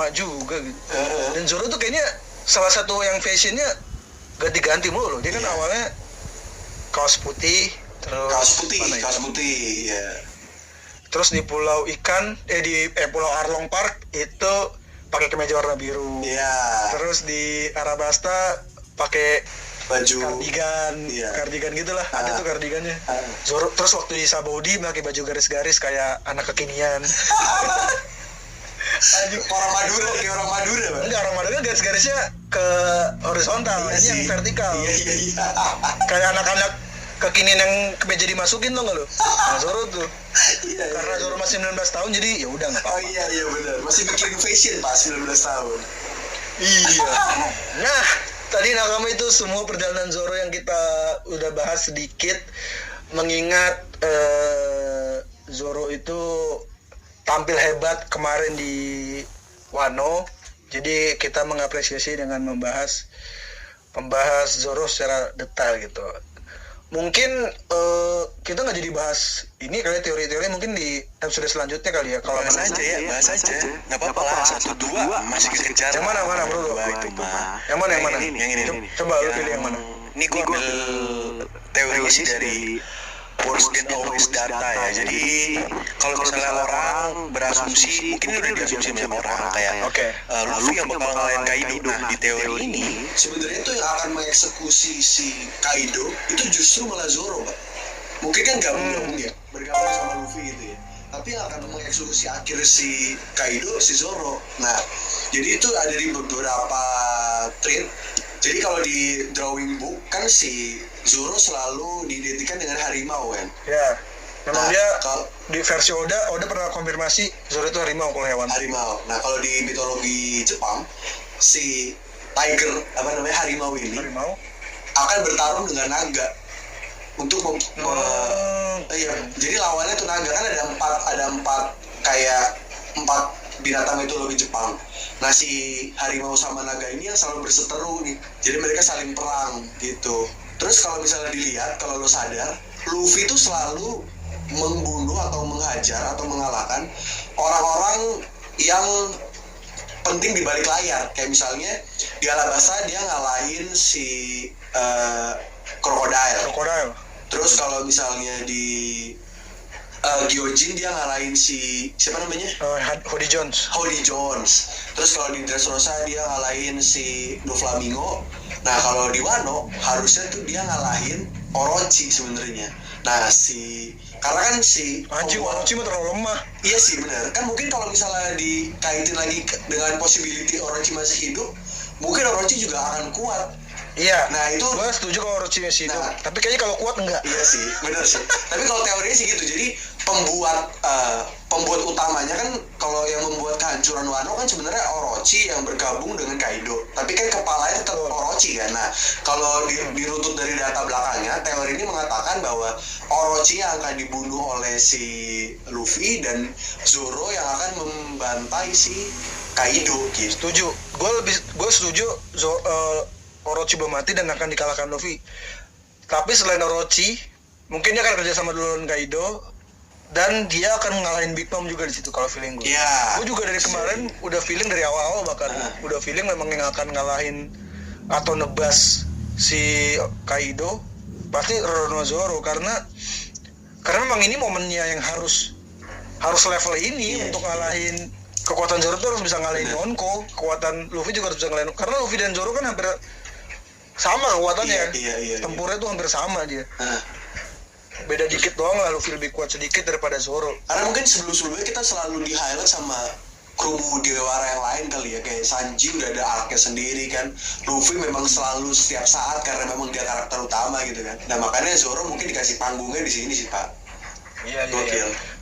sama juga gitu. Dan Zoro tuh kayaknya salah satu yang fashionnya ganti-ganti mulu loh. Dia kan awalnya kaos putih, terus kaos putih ya. Terus di Pulau Ikan, di Pulau Arlong Park itu pakai kemeja warna biru. Iya. Terus di Arabasta pakai baju kardigan gitulah. Ada tuh kardigannya. Zoro terus waktu di Sabaudi pakai baju garis-garis kayak anak kekinian. Orang Madura, Pak. Enggak, orang Madura garis-garisnya ke horizontal, ini yang vertikal. Iya. Kayak anak-anak kekinian yang kemeja dimasukin tuh nggak lo? Nah, Zoro tuh. Karena Zoro masih 19 tahun jadi ya udah nggak apa-apa. Oh iya benar. Masih bikin fashion Pak 19 tahun. Iya. Nah, tadi Nakama itu semua perjalanan Zoro yang kita udah bahas sedikit, mengingat Zoro itu tampil hebat kemarin di Wano. Jadi kita mengapresiasi dengan membahas Zoro secara detail gitu. Mungkin kita nggak jadi bahas ini kali teori-teori mungkin di episode selanjutnya kali ya. Kalau bahas aja, nggak apa-apa lah. 1-2 masih kekejar. Yang mana bro? Itu mah. Yang mana? Yang ini. Coba lu pilih yang mana? Ini gue ambil teori sih dari Worst Than Always Data ya. Jadi kalau misalnya orang berasumsi, mungkin ini udah diasumsi sama orang kayak Luffy yang bakal ngalahin Kaido. Nah di teori ini sebenarnya itu yang akan mengeksekusi si Kaido itu justru malah Zoro, Pak. Mungkin kan gabung ya, bergabung sama Luffy gitu ya. Tapi yang akan mengeksekusi akhir si Kaido si Zoro. Nah, jadi itu ada di beberapa thread. Jadi kalau di drawing book kan si Zoro selalu diidentikan dengan harimau kan? Ya, memang dia kalau di versi Oda pernah konfirmasi Zoro itu harimau kalau hewan. Harimau. Nah kalau di mitologi Jepang si tiger harimau ini akan bertarung dengan naga untuk jadi lawannya tuh naga kan ada empat binatang mitologi Jepang. Nah si harimau sama naga ini yang selalu berseteru nih, jadi mereka saling perang gitu. Terus kalau misalnya dilihat, kalau lo sadar, Luffy itu selalu membunuh atau menghajar atau mengalahkan orang-orang yang penting di balik layar. Kayak misalnya di Alabasta dia ngalahin si Crocodile. Terus kalau misalnya di Gyojin dia ngalahin si siapa namanya? Hody Jones. Terus kalau di Dressrosa dia ngalahin si Doflamingo. Nah kalau di Wano harusnya tuh dia ngalahin Orochi sebenarnya. Nah karena kan Orochi mah terlalu lemah. Iya sih benar. Kan mungkin kalau misalnya dikaitin lagi dengan possibility Orochi masih hidup, mungkin Orochi juga akan kuat. Iya. Nah itu gue setuju kalau Orochi masih hidup. Tapi kayaknya kalau kuat enggak. Iya sih, benar sih. Tapi kalau teorinya sih gitu. Jadi pembuat utamanya kan kalau yang membuat kehancuran Wano kan sebenarnya Orochi yang bergabung dengan Kaido. Tapi kan kepalanya tetap Orochi kan. Nah, kalau dirutut dari data belakangnya, teori ini mengatakan bahwa Orochi yang akan dibunuh oleh si Luffy dan Zoro yang akan membantai si Kaido gitu. Setuju. Gue setuju Orochi belum mati dan akan dikalahkan Luffy. Tapi selain Orochi, mungkin dia akan kerja sama dulu dengan Kaido dan dia akan ngalahin Big Mom juga di situ kalau feeling gue. Iya. Gue juga dari kemarin udah feeling dari awal bahkan udah feeling memang yang akan ngalahin atau nebas si Kaido pasti Roronoa karena memang ini momennya yang harus level ini untuk ngalahin kekuatan Zoro tuh harus bisa ngalahin Yonko, kekuatan Luffy juga harus bisa ngalahin karena Luffy dan Zoro kan hampir sama kekuatannya. Tempurnya tuh hampir sama dia. Beda dikit doang lah, Luffy lebih kuat sedikit daripada Zoro. Karena mungkin sebelum-sebelumnya kita selalu di highlight sama kru Dewa yang lain kali ya, kayak Sanji udah ada arc-nya sendiri kan. Luffy memang selalu setiap saat karena memang dia karakter utama gitu kan. Nah makanya Zoro mungkin dikasih panggungnya di sini sih Pak. Iya.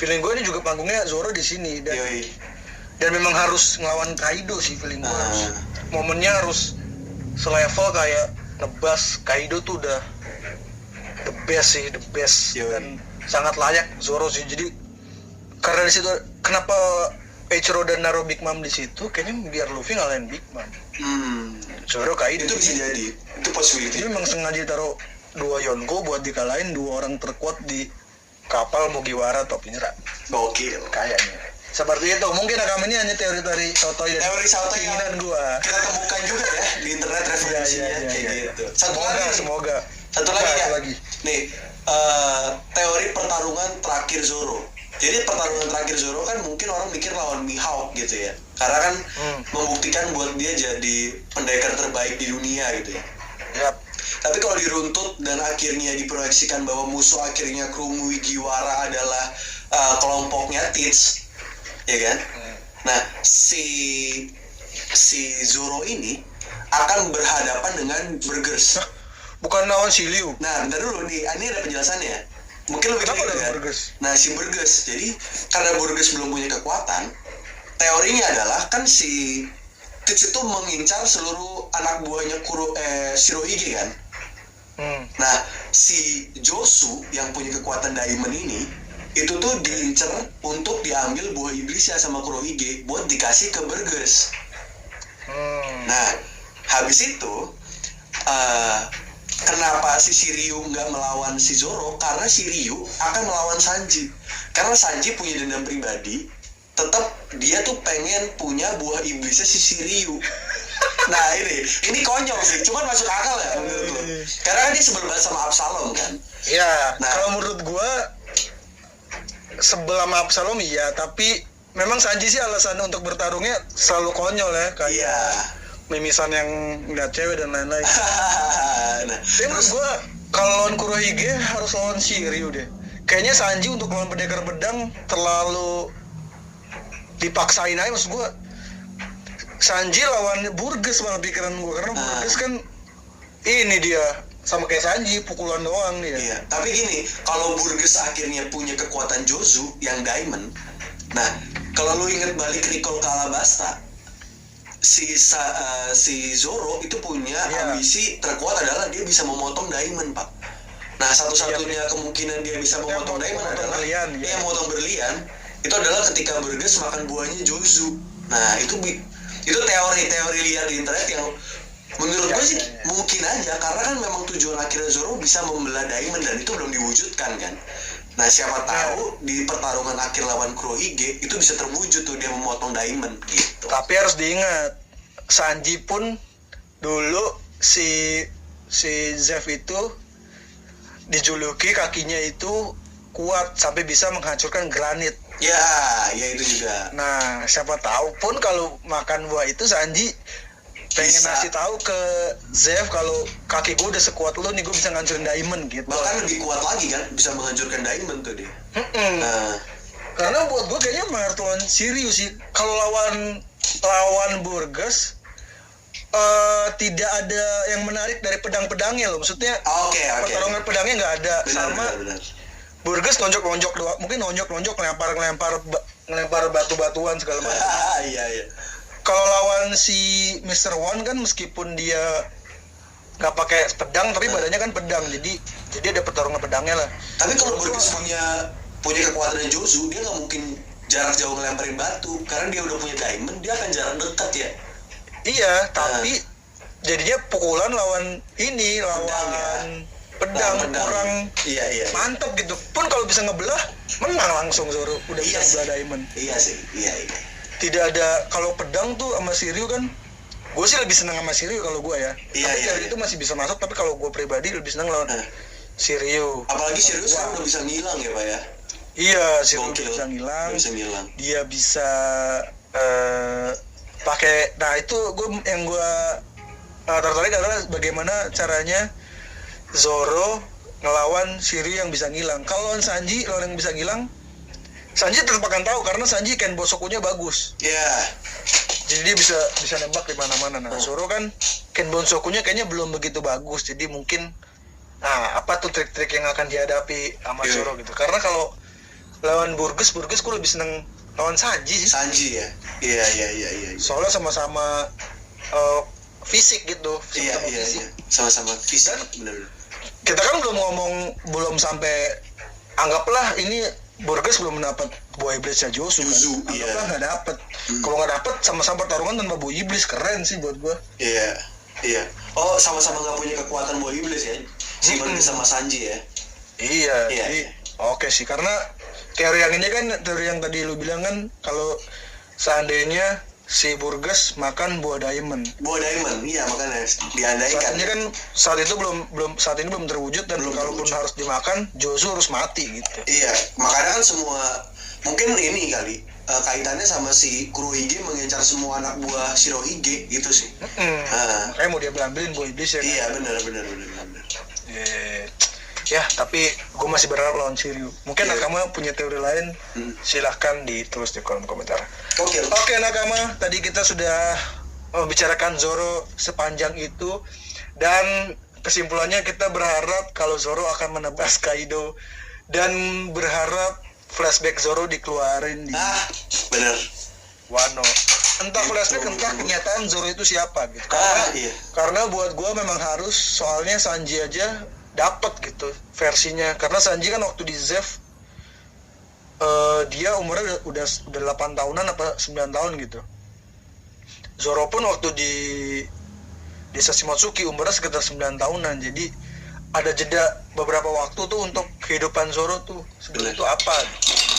Feeling gue ini juga panggungnya Zoro di sini dan memang harus ngelawan Kaido sih feeling gue. Momennya harus selevel kayak nebas Kaido tuh udah the best dan sangat layak Zoro sih. Jadi karena di situ kenapa Eiichiro dan naruh Big Mom di situ kayaknya biar Luffy ngalahin Big Mom. Zoro Kaido itu bisa jadi, itu possibility. Jadi memang sengaja taruh dua Yonko buat dikalahin dua orang terkuat di kapal Mugiwara topi nyerah. Gokil kayaknya. Seperti itu. Mungkin rekam ini hanya teori-teori sotoy dan Teori sotoy yang keinginan gua. kita temukan juga ya di internet referensinya kayak gitu. Semoga. Satu lagi ya. lagi. Nih, teori pertarungan terakhir Zoro. Jadi pertarungan terakhir Zoro kan mungkin orang mikir lawan Mihawk gitu ya. Karena kan membuktikan buat dia jadi pendekar terbaik di dunia gitu ya. Yap. Tapi kalau diruntut dan akhirnya diproyeksikan bahwa musuh akhirnya kru Mugiwara adalah kelompoknya Teach, ya kan? Nah, si Zoro ini akan berhadapan dengan Burgers. Bukan lawan si Liu. Nah, bentar dulu nih, ini ada penjelasannya. Mungkin lebih Kenapa gitu ada kan? Burgers? Nah, si Burgers, jadi karena Burgers belum punya kekuatan, teorinya adalah kan si Teach itu mengincar seluruh anak buahnya Shirohige kan? Nah, si Josu yang punya kekuatan Diamond ini itu tuh diincer untuk diambil buah iblisnya sama Kurohige buat dikasih ke Burgers. Nah, habis itu kenapa si Shiryu nggak melawan si Zoro? Karena Shiryu akan melawan Sanji. Karena Sanji punya dendam pribadi, tetap dia tuh pengen punya buah iblisnya si Shiryu. Nah ini konyol sih, cuman masuk akal ya menurut lo. Karena kan dia sebel banget sama Absalom kan. Iya, Nah. kalau menurut gua sebel sama Absalom iya, tapi memang Sanji sih alasan untuk bertarungnya selalu konyol ya, kayak Iya. mimisan yang ngeliat cewek dan lain-lain. Nah, Tapi menurut gua kalau lawan Kurohige harus lawan Shiryu deh. Kayaknya Sanji untuk lawan pendekar pedang terlalu dipaksain aja, maksud gua. Sanji lawan Burgess malah pikiran gua, karena Burgess kan ini dia sama kayak Sanji, pukulan doang dia. iya. Tapi gini, kalau Burgess akhirnya punya kekuatan Jozu yang Diamond, nah kalau lu inget balik recall ke Alabasta, si Zoro itu punya ambisi terkuat adalah dia bisa memotong Diamond, Pak. Nah, satu-satunya kemungkinan dia bisa memotong Diamond adalah dia memotong berlian. Itu adalah ketika Burgess makan buahnya Jozu. Nah, itu teori-teori liar di internet yang menurut gue sih mungkin aja, karena kan memang tujuan akhirnya Zoro bisa membelah Diamond dan itu belum diwujudkan kan. Nah, siapa tahu di pertarungan akhir lawan Kurohige itu bisa terwujud tuh dia memotong Diamond gitu. Tapi harus diingat, Sanji pun dulu si Zeff itu dijuluki kakinya itu kuat sampai bisa menghancurkan granit. Ya itu juga. Nah, siapa tahu pun kalau makan buah itu Sanji pengen Bisa. ngasih tahu ke Zeff kalau kaki gue udah sekuat lu nih, gue bisa ngancurin Diamond gitu. Bahkan lebih kuat lagi kan, bisa menghancurkan Diamond tuh dia. Nah, Karena buat gue kayaknya harus lawan Shiryu sih. Kalau lawan Burgess tidak ada yang menarik dari pedang-pedangnya loh. Maksudnya oke. pertarungan pedangnya nggak ada. Benar. Burgess lonjok-lonjok doang, mungkin lonjok-lonjok ngelempar batu-batuan segala macam. Iya. Kalau lawan si Mr. One kan meskipun dia nggak pakai pedang tapi badannya kan pedang, jadi ada pertarungan pedangnya lah. Tapi kalau Burgess punya kekuatan Jozu, dia nggak mungkin jarak jauh ngelemparin batu, karena dia udah punya Diamond, dia akan jarak dekat ya. Iya, tapi jadinya pukulan lawan pedang kurang mantep gitu. Pun kalau bisa ngebelah, menang langsung Zoro. Udah bisa ngebelah Diamond. Iya sih. Tidak ada, kalau pedang tuh sama Shiryu kan, gue sih lebih seneng sama Shiryu kalau gue ya. Tapi itu masih bisa masuk, tapi kalau gue pribadi lebih seneng lawan Shiryu. Apalagi Shiryu sekarang udah bisa ngilang ya, Pak ya. Iya, Shiryu bisa ngilang. Dia bisa pakai. Nah itu yang gue tertarik adalah bagaimana caranya Zoro ngelawan Shiryu yang bisa ngilang. Kalau lawan Sanji, lawan yang bisa ngilang, Sanji tetap akan tahu karena Sanji Ken Bosokunya bagus. Iya. Jadi dia bisa nembak di mana-mana. Nah, Zoro kan Ken Bosokunya kayaknya belum begitu bagus. Jadi mungkin apa tuh trik-trik yang akan dihadapi sama Zoro gitu. Karena kalau lawan Burgess gue lebih seneng lawan Sanji sih. Sanji ya. Iya. Soalnya sama-sama fisik gitu. Iya. Sama-sama fisik. Benar. Kita kan belum sampai, anggaplah ini Burgess belum mendapat buah iblisnya Jozu kan? Anggaplah nggak dapet. Kalau nggak dapet, sama-sama pertarungan tanpa buah iblis, keren sih buat gua. Iya. Oh, sama-sama nggak punya kekuatan buah iblis ya? Si Burgess sama Sanji ya? Iya. Oke sih, karena teori yang ini kan teori yang tadi lu bilang kan kalau seandainya si Burgess makan buah diamond. Iya makanya diandaikan. Saat ini belum terwujud dan kalaupun harus dimakan, Jozu harus mati gitu. Iya, makanya kan semua mungkin ini kali kaitannya sama si Kurohige mengejar semua anak buah Shirohige gitu sih. Kayak mau dia ambilin buah iblis ya. Iya, kan? benar. Ya, tapi gue masih berharap lawan Shiryu. Mungkin Nakama punya teori lain, silahkan ditulis di kolom komentar. Oke, Nakama, tadi kita sudah membicarakan Zoro sepanjang itu, dan kesimpulannya kita berharap kalau Zoro akan menebas Kaido, dan berharap flashback Zoro dikeluarin di bener Wano. Entah flashback, entah kenyataan Zoro itu siapa gitu. Karena buat gue memang harus, soalnya Sanji aja dapat gitu versinya, karena Sanji kan waktu di Zeff dia umurnya udah 8 tahunan apa 9 tahun gitu. Zoro pun waktu di desa Shimotsuki umurnya sekitar 9 tahunan, jadi ada jeda beberapa waktu tuh untuk kehidupan Zoro tuh sebelum itu apa.